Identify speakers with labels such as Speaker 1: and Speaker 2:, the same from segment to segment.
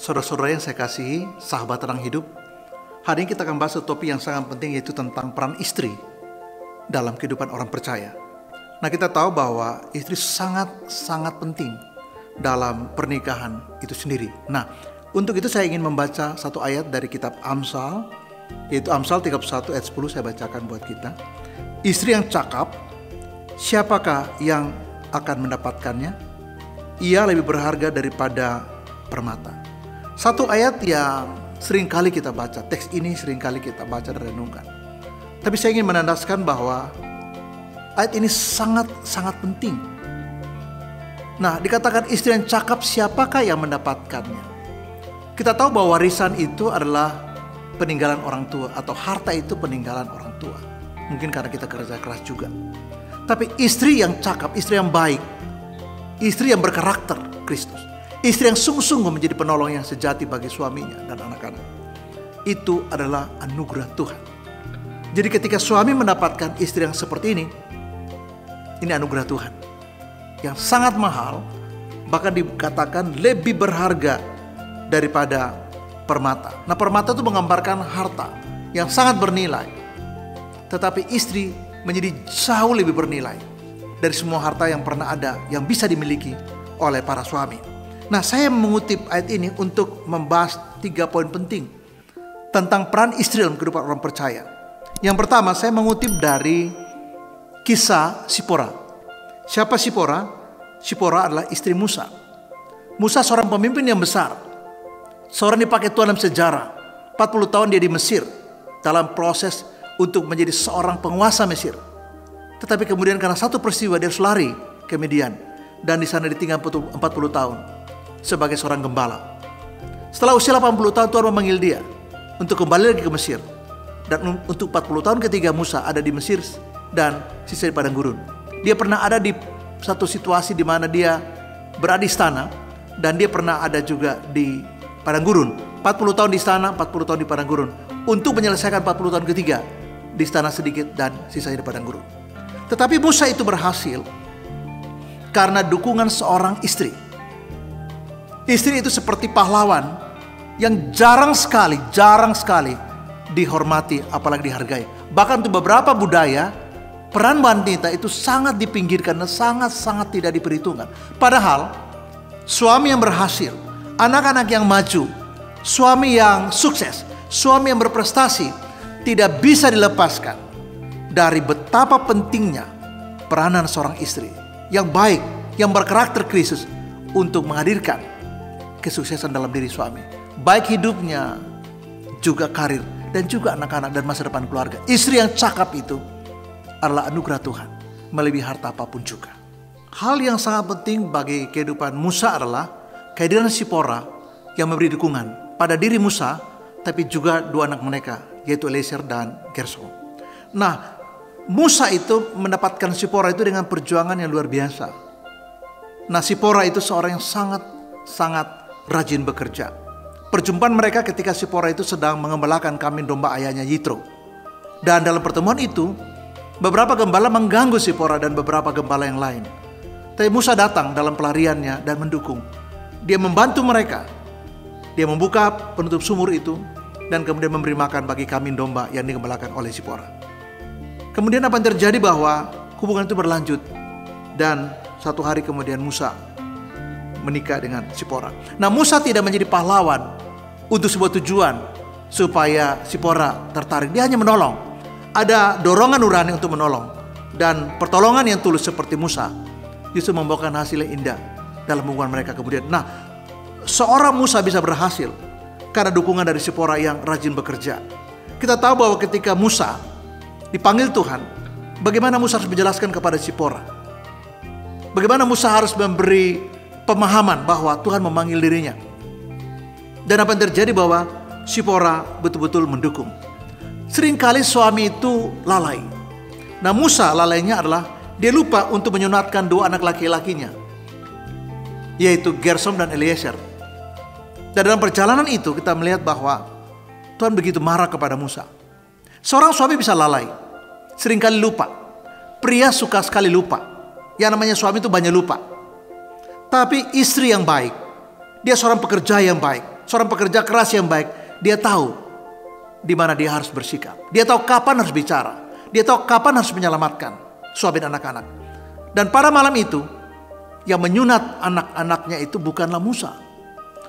Speaker 1: Saudara-saudara yang saya kasihi, sahabat terang hidup, hari ini kita akan bahas topik yang sangat penting, yaitu tentang peran istri dalam kehidupan orang percaya. Nah, kita tahu bahwa istri sangat penting dalam pernikahan itu sendiri. Nah, untuk itu saya ingin membaca satu ayat dari kitab Amsal, yaitu Amsal 31 ayat 10, saya bacakan buat kita. Istri yang cakap, siapakah yang akan mendapatkannya? Ia lebih berharga daripada permata. Satu ayat yang sering kali kita baca, teks ini sering kali kita baca dan renungkan. Tapi saya ingin menandaskan bahwa ayat ini sangat penting. Nah, dikatakan istri yang cakap, siapakah yang mendapatkannya? Kita tahu bahwa warisan itu adalah peninggalan orang tua, atau harta itu peninggalan orang tua. Mungkin karena kita kerja keras juga. Tapi istri yang cakap, istri yang baik, istri yang berkarakter Kristus, istri yang sungguh-sungguh menjadi penolong yang sejati bagi suaminya dan anak-anak, itu adalah anugerah Tuhan. Jadi ketika suami mendapatkan istri yang seperti ini anugerah Tuhan yang sangat mahal, bahkan dikatakan lebih berharga daripada permata. Nah, permata itu menggambarkan harta yang sangat bernilai, tetapi istri menjadi jauh lebih bernilai dari semua harta yang pernah ada, yang bisa dimiliki oleh para suami. Nah, saya mengutip ayat ini untuk membahas 3 poin penting tentang peran istri dalam kehidupan orang percaya. Yang pertama, saya mengutip dari kisah Sipora. Siapa Sipora? Sipora adalah istri Musa. Musa seorang pemimpin yang besar, seorang dipakai Tuhan dalam sejarah. 40 tahun dia di Mesir dalam proses untuk menjadi seorang penguasa Mesir. Tetapi kemudian karena satu peristiwa dia harus lari ke Midian, dan di sana ditinggal 40 tahun sebagai seorang gembala. Setelah usia 80 tahun Tuhan memanggil dia untuk kembali lagi ke Mesir. Dan untuk 40 tahun ketiga Musa ada di Mesir dan sisa di padang gurun. Dia pernah ada di satu situasi di mana dia berada di istana, dan dia pernah ada juga di padang gurun. 40 tahun di istana, 40 tahun di padang gurun, untuk menyelesaikan 40 tahun ketiga di istana sedikit dan sisanya di padang gurun. Tetapi Musa itu berhasil karena dukungan seorang istri. Istri itu seperti pahlawan yang jarang sekali dihormati, apalagi dihargai. Bahkan untuk beberapa budaya, peran wanita itu sangat dipinggirkan dan sangat tidak diperhitungkan. Padahal suami yang berhasil, anak-anak yang maju, suami yang sukses, suami yang berprestasi tidak bisa dilepaskan dari betapa pentingnya peranan seorang istri yang baik, yang berkarakter Kristus untuk menghadirkan kesuksesan dalam diri suami, baik hidupnya, juga karir, dan juga anak-anak dan masa depan keluarga. Istri yang cakap itu adalah anugerah Tuhan, melebihi harta apapun juga. Hal yang sangat penting bagi kehidupan Musa adalah kehadiran Sipora yang memberi dukungan pada diri Musa, tapi juga 2 anak mereka, yaitu Eliezer dan Gersom. Nah, Musa itu mendapatkan Sipora itu dengan perjuangan yang luar biasa. Nah, Sipora itu seorang yang sangat rajin bekerja. Perjumpaan mereka ketika Sipora itu sedang mengembalakan kambing domba ayahnya Yitro. Dan dalam pertemuan itu, beberapa gembala mengganggu Sipora dan beberapa gembala yang lain. Tapi Musa datang dalam pelariannya dan mendukung. Dia membantu mereka. Dia membuka penutup sumur itu dan kemudian memberi makan bagi kambing domba yang digembalakan oleh Sipora. Kemudian apa yang terjadi bahwa hubungan itu berlanjut, dan satu hari kemudian Musa menikah dengan Sipora. Nah, Musa tidak menjadi pahlawan untuk sebuah tujuan supaya Sipora tertarik. Dia hanya menolong. Ada dorongan nurani untuk menolong, dan pertolongan yang tulus seperti Musa justru membawakan hasil yang indah dalam hubungan mereka kemudian. Nah, seorang Musa bisa berhasil karena dukungan dari Sipora yang rajin bekerja. Kita tahu bahwa ketika Musa dipanggil Tuhan, bagaimana Musa harus menjelaskan kepada Sipora, bagaimana Musa harus memberi pemahaman bahwa Tuhan memanggil dirinya. Dan apa yang terjadi bahwa Sipora betul-betul mendukung. Seringkali suami itu lalai. Nah, Musa lalainya adalah dia lupa untuk menyunatkan 2 anak laki-lakinya, yaitu Gersom dan Eliezer. Dan dalam perjalanan itu kita melihat bahwa Tuhan begitu marah kepada Musa. Seorang suami bisa lalai, seringkali lupa. Pria suka sekali lupa. Yang namanya suami itu banyak lupa. Tapi istri yang baik, dia seorang pekerja yang baik, seorang pekerja keras yang baik, dia tahu di mana dia harus bersikap. Dia tahu kapan harus bicara. Dia tahu kapan harus menyelamatkan suami dan anak-anak. Dan pada malam itu, yang menyunat anak-anaknya itu bukanlah Musa.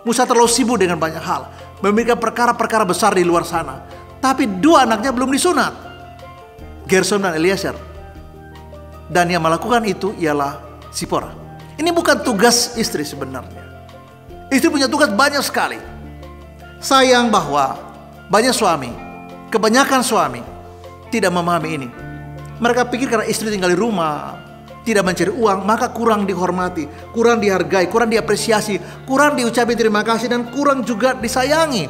Speaker 1: Musa terlalu sibuk dengan banyak hal, memikirkan perkara-perkara besar di luar sana. Tapi dua anaknya belum disunat, Gersom dan Eliezer. Dan yang melakukan itu ialah Sipora. Ini bukan tugas istri sebenarnya. Istri punya tugas banyak sekali. Sayang bahwa banyak suami, kebanyakan suami tidak memahami ini. Mereka pikir karena istri tinggal di rumah, tidak mencari uang, maka kurang dihormati, kurang dihargai, kurang diapresiasi, kurang diucapkan terima kasih, dan kurang juga disayangi.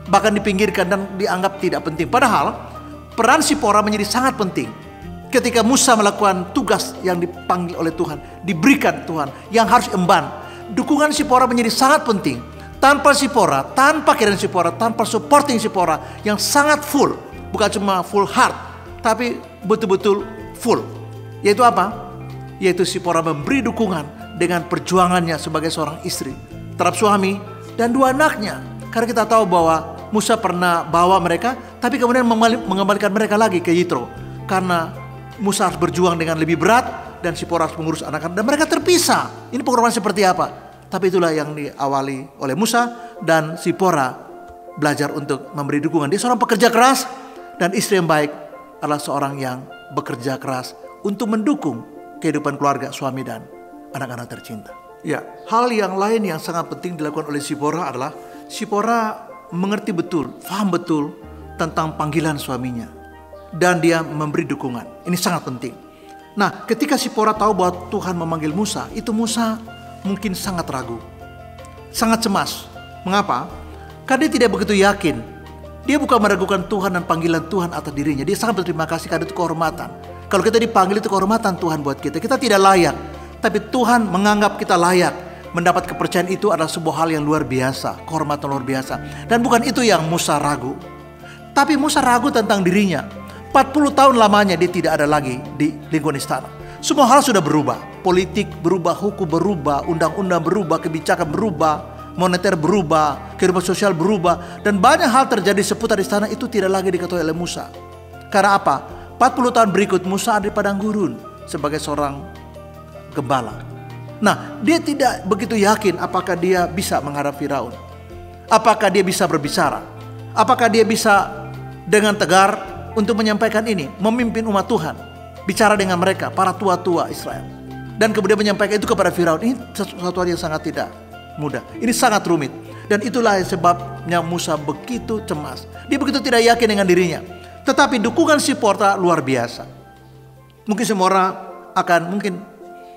Speaker 1: Bahkan dipinggirkan dan dianggap tidak penting. Padahal peran Sipora menjadi sangat penting. Ketika Musa melakukan tugas yang dipanggil oleh Tuhan, diberikan Tuhan, yang harus emban, dukungan Sipora menjadi sangat penting. Tanpa Sipora, tanpa kehadiran Sipora, tanpa supporting Sipora yang sangat full, bukan cuma full heart, tapi betul-betul full. Yaitu apa? Yaitu Sipora memberi dukungan dengan perjuangannya sebagai seorang istri terhadap suami dan dua anaknya. Karena kita tahu bahwa Musa pernah bawa mereka, tapi kemudian mengembalikan mereka lagi ke Yitro. Karena Musa harus berjuang dengan lebih berat dan Sipora harus mengurus anak-anak, dan mereka terpisah. Ini pengorbanan seperti apa? Tapi itulah yang diawali oleh Musa, dan Sipora belajar untuk memberi dukungan. Dia seorang pekerja keras, dan istri yang baik adalah seorang yang bekerja keras untuk mendukung kehidupan keluarga, suami dan anak-anak tercinta. Ya, hal yang lain yang sangat penting dilakukan oleh Sipora adalah Sipora mengerti betul, paham betul tentang panggilan suaminya. Dan dia memberi dukungan. Ini sangat penting. Nah, ketika Sipora tahu bahwa Tuhan memanggil Musa, itu Musa mungkin sangat ragu, sangat cemas. Mengapa? Karena dia tidak begitu yakin. Dia bukan meragukan Tuhan dan panggilan Tuhan atas dirinya. Dia sangat berterima kasih karena itu kehormatan. Kalau kita dipanggil itu kehormatan Tuhan buat kita. Kita tidak layak, tapi Tuhan menganggap kita layak. Mendapat kepercayaan itu adalah sebuah hal yang luar biasa, kehormatan luar biasa. Dan bukan itu yang Musa ragu. Tapi Musa ragu tentang dirinya. 40 tahun lamanya dia tidak ada lagi di lingkungan istana. Semua hal sudah berubah. Politik berubah, hukum berubah, undang-undang berubah, kebijakan berubah, moneter berubah, kehidupan sosial berubah. Dan banyak hal terjadi seputar istana itu tidak lagi diketahui oleh Musa. Karena apa? 40 tahun berikut Musa ada di padang gurun sebagai seorang gembala. Nah, dia tidak begitu yakin apakah dia bisa menghadap Firaun. Apakah dia bisa berbicara? Apakah dia bisa dengan tegar untuk menyampaikan ini, memimpin umat Tuhan, bicara dengan mereka, para tua-tua Israel, dan kemudian menyampaikan itu kepada Firaun. Ini sesuatu yang sangat tidak mudah. Ini sangat rumit. Dan itulah sebabnya Musa begitu cemas. Dia begitu tidak yakin dengan dirinya. Tetapi dukungan Sipora luar biasa. Mungkin semua orang akan mungkin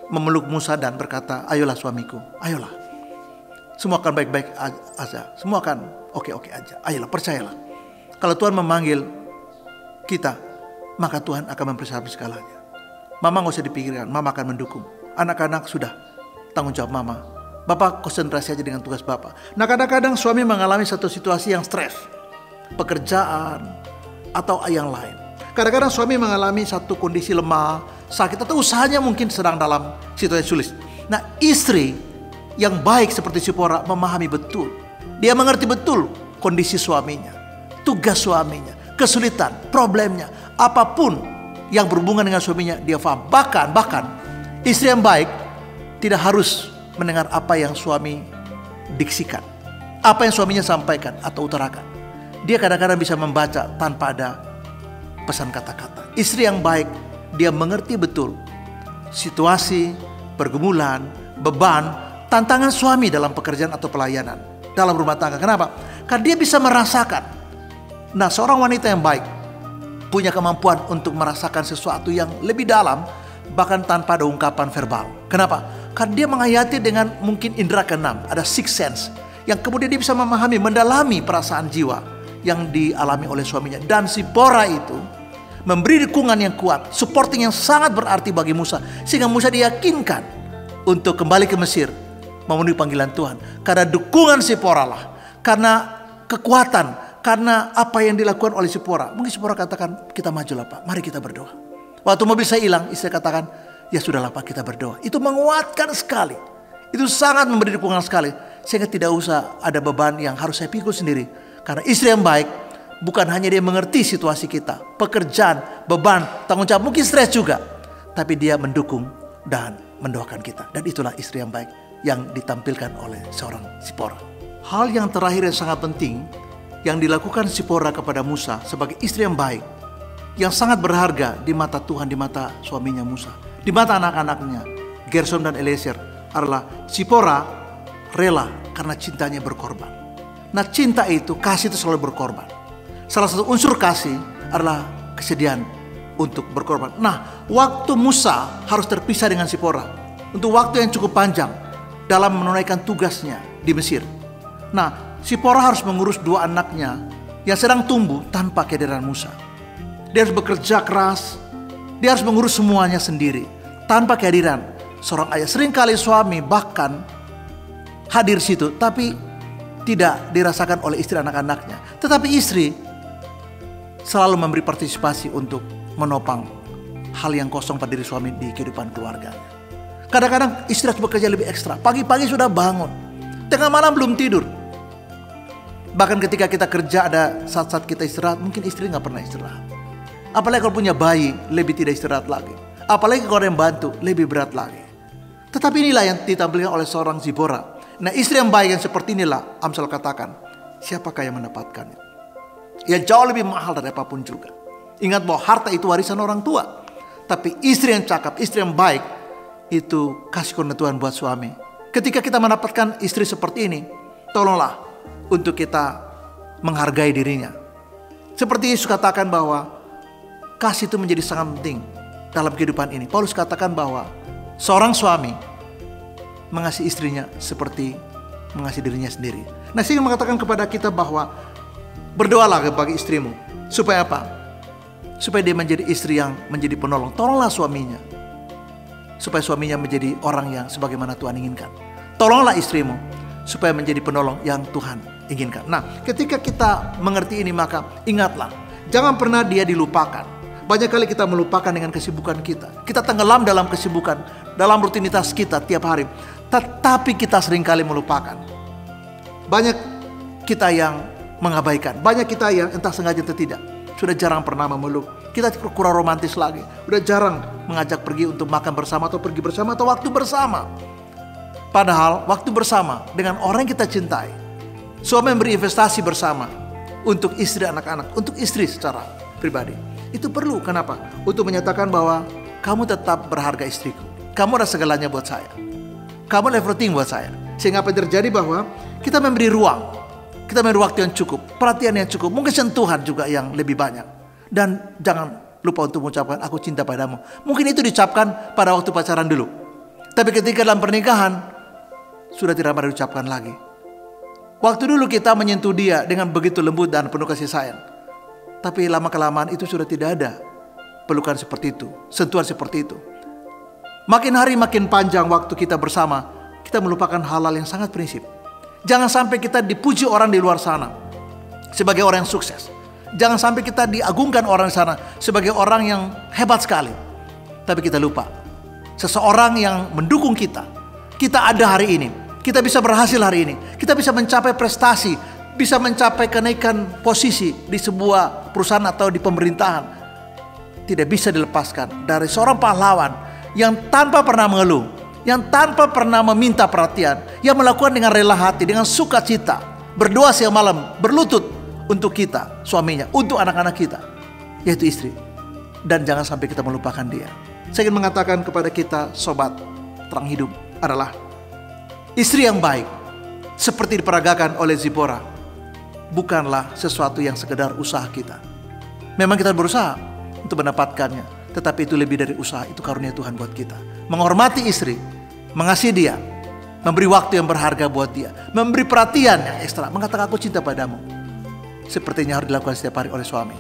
Speaker 1: memeluk Musa dan berkata, ayolah suamiku, ayolah. Semua akan baik-baik aja. Semua akan oke-oke aja. Ayolah, percayalah. Kalau Tuhan memanggil kita, maka Tuhan akan mempersiapkan segalanya. Mama gak usah dipikirkan, mama akan mendukung. Anak-anak sudah tanggung jawab mama. Bapak konsentrasi aja dengan tugas bapak. Nah, kadang-kadang suami mengalami satu situasi yang stres, pekerjaan atau yang lain. Kadang-kadang suami mengalami satu kondisi lemah, sakit, atau usahanya mungkin sedang dalam situasi sulit. Nah, istri yang baik seperti Sipora memahami betul. Dia mengerti betul kondisi suaminya, tugas suaminya, kesulitan, problemnya, apapun yang berhubungan dengan suaminya, dia paham. Bahkan istri yang baik tidak harus mendengar apa yang suami diksikan, apa yang suaminya sampaikan atau utarakan. Dia kadang-kadang bisa membaca tanpa ada pesan kata-kata. Istri yang baik, dia mengerti betul situasi, pergumulan, beban, tantangan suami dalam pekerjaan atau pelayanan, dalam rumah tangga. Kenapa? Karena dia bisa merasakan. Nah, seorang wanita yang baik punya kemampuan untuk merasakan sesuatu yang lebih dalam, bahkan tanpa ada ungkapan verbal. Kenapa? Karena dia menghayati dengan mungkin indera keenam, ada sixth sense, yang kemudian dia bisa memahami, mendalami perasaan jiwa yang dialami oleh suaminya. Dan Sipora itu memberi dukungan yang kuat, supporting yang sangat berarti bagi Musa, sehingga Musa diyakinkan untuk kembali ke Mesir, memenuhi panggilan Tuhan. Karena dukungan Sipora lah, karena kekuatan, karena apa yang dilakukan oleh Sipora. Mungkin Sipora katakan, kita majulah Pak, mari kita berdoa. Waktu mobil saya hilang, istri katakan, ya sudahlah Pak, kita berdoa. Itu menguatkan sekali. Itu sangat memberi dukungan sekali. sehingga tidak usah ada beban yang harus saya pikul sendiri. Karena istri yang baik bukan hanya dia mengerti situasi kita, pekerjaan, beban, tanggung jawab, mungkin stres juga, tapi dia mendukung dan mendoakan kita. Dan itulah istri yang baik yang ditampilkan oleh seorang Zipora. Hal yang terakhir yang sangat penting yang dilakukan Zipora kepada Musa sebagai istri yang baik, yang sangat berharga di mata Tuhan, di mata suaminya Musa, di mata anak-anaknya Gersom dan Eliezer, adalah Zipora rela karena cintanya berkorban. Nah, cinta itu, kasih itu selalu berkorban. Salah satu unsur kasih adalah kesediaan untuk berkorban. Nah, waktu Musa harus terpisah dengan Zipora untuk waktu yang cukup panjang dalam menunaikan tugasnya di Mesir. Nah, Zipora harus mengurus dua anaknya yang sedang tumbuh tanpa kehadiran Musa. Dia harus bekerja keras, dia harus mengurus semuanya sendiri tanpa kehadiran seorang ayah. Seringkali suami bahkan hadir situ tapi tidak dirasakan oleh istri anak-anaknya. Tetapi istri selalu memberi partisipasi untuk menopang hal yang kosong pada diri suami di kehidupan keluarganya. Kadang-kadang istri harus bekerja lebih ekstra. Pagi-pagi sudah bangun, tengah malam belum tidur. Bahkan ketika kita kerja ada saat-saat kita istirahat, mungkin istri nggak pernah istirahat. Apalagi kalau punya bayi, lebih tidak istirahat lagi. Apalagi kalau ada yang bantu, lebih berat lagi. Tetapi inilah yang ditampilkan oleh seorang Zipora. Nah, istri yang baik yang seperti inilah Amsal katakan, siapakah yang mendapatkannya? Ya jauh lebih mahal dari apapun juga. Ingat bahwa harta itu warisan orang tua. Tapi istri yang cakap, istri yang baik, itu kasih karunia Tuhan buat suami. Ketika kita mendapatkan istri seperti ini, tolonglah untuk kita menghargai dirinya. Seperti Yesus katakan bahwa kasih itu menjadi sangat penting dalam kehidupan ini. Paulus katakan bahwa seorang suami mengasihi istrinya seperti mengasihi dirinya sendiri. Nah, saya ingin mengatakan kepada kita bahwa berdoalah bagi istrimu. Supaya apa? Supaya dia menjadi istri yang menjadi penolong. Tolonglah suaminya, supaya suaminya menjadi orang yang sebagaimana Tuhan inginkan. Tolonglah istrimu supaya menjadi penolong yang Tuhan inginkan. Nah, ketika kita mengerti ini, maka ingatlah, jangan pernah dia dilupakan. Banyak kali kita melupakan dengan kesibukan kita. Kita tenggelam dalam kesibukan, dalam rutinitas kita tiap hari. Tetapi kita seringkali melupakan. Banyak kita yang mengabaikan. Banyak kita yang entah sengaja atau tidak, sudah jarang pernah memeluk. Kita kurang romantis lagi. Sudah jarang mengajak pergi untuk makan bersama, atau pergi bersama, atau waktu bersama. Padahal waktu bersama dengan orang yang kita cintai, suami memberi investasi bersama untuk istri, anak-anak, untuk istri secara pribadi. Itu perlu, kenapa? Untuk menyatakan bahwa kamu tetap berharga istriku. Kamu adalah segalanya buat saya. Kamu adalah everything buat saya. Sehingga apa yang terjadi bahwa kita memberi ruang, kita memberi waktu yang cukup, perhatian yang cukup, mungkin sentuhan juga yang lebih banyak. Dan jangan lupa untuk mengucapkan aku cinta padamu. Mungkin itu diucapkan pada waktu pacaran dulu. Tapi ketika dalam pernikahan, sudah tidak pernah diucapkan lagi. Waktu dulu kita menyentuh dia dengan begitu lembut dan penuh kasih sayang. Tapi lama-kelamaan itu sudah tidak ada pelukan seperti itu, sentuhan seperti itu. Makin hari makin panjang waktu kita bersama, kita melupakan hal-hal yang sangat prinsip. Jangan sampai kita dipuji orang di luar sana sebagai orang yang sukses. Jangan sampai kita diagungkan orang di sana sebagai orang yang hebat sekali. Tapi kita lupa, seseorang yang mendukung kita. Kita ada hari ini, kita bisa berhasil hari ini, kita bisa mencapai prestasi, bisa mencapai kenaikan posisi di sebuah perusahaan atau di pemerintahan. Tidak bisa dilepaskan dari seorang pahlawan yang tanpa pernah mengeluh, yang tanpa pernah meminta perhatian, yang melakukan dengan rela hati, dengan sukacita, berdoa siang malam, berlutut untuk kita, suaminya, untuk anak-anak kita, yaitu istri. Dan jangan sampai kita melupakan dia. Saya ingin mengatakan kepada kita, sobat Terang Hidup, adalah istri yang baik seperti diperagakan oleh Zipora bukanlah sesuatu yang sekedar usaha kita. Memang kita berusaha untuk mendapatkannya, tetapi itu lebih dari usaha, itu karunia Tuhan buat kita. Menghormati istri, mengasihi dia, memberi waktu yang berharga buat dia, memberi perhatian yang ekstra, mengatakan aku cinta padamu, sepertinya harus dilakukan setiap hari oleh suami.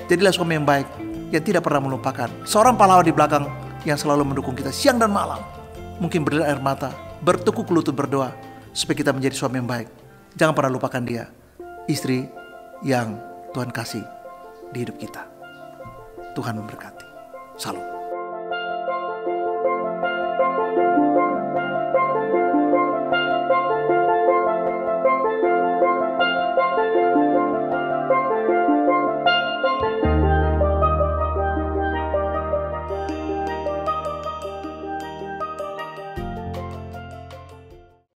Speaker 1: Jadilah suami yang baik, yang tidak pernah melupakan seorang pahlawan di belakang yang selalu mendukung kita siang dan malam. Mungkin berdiri air mata, bertekuk lutut berdoa supaya kita menjadi suami yang baik. Jangan pernah lupakan dia, istri yang Tuhan kasih di hidup kita. Tuhan memberkati. Salam.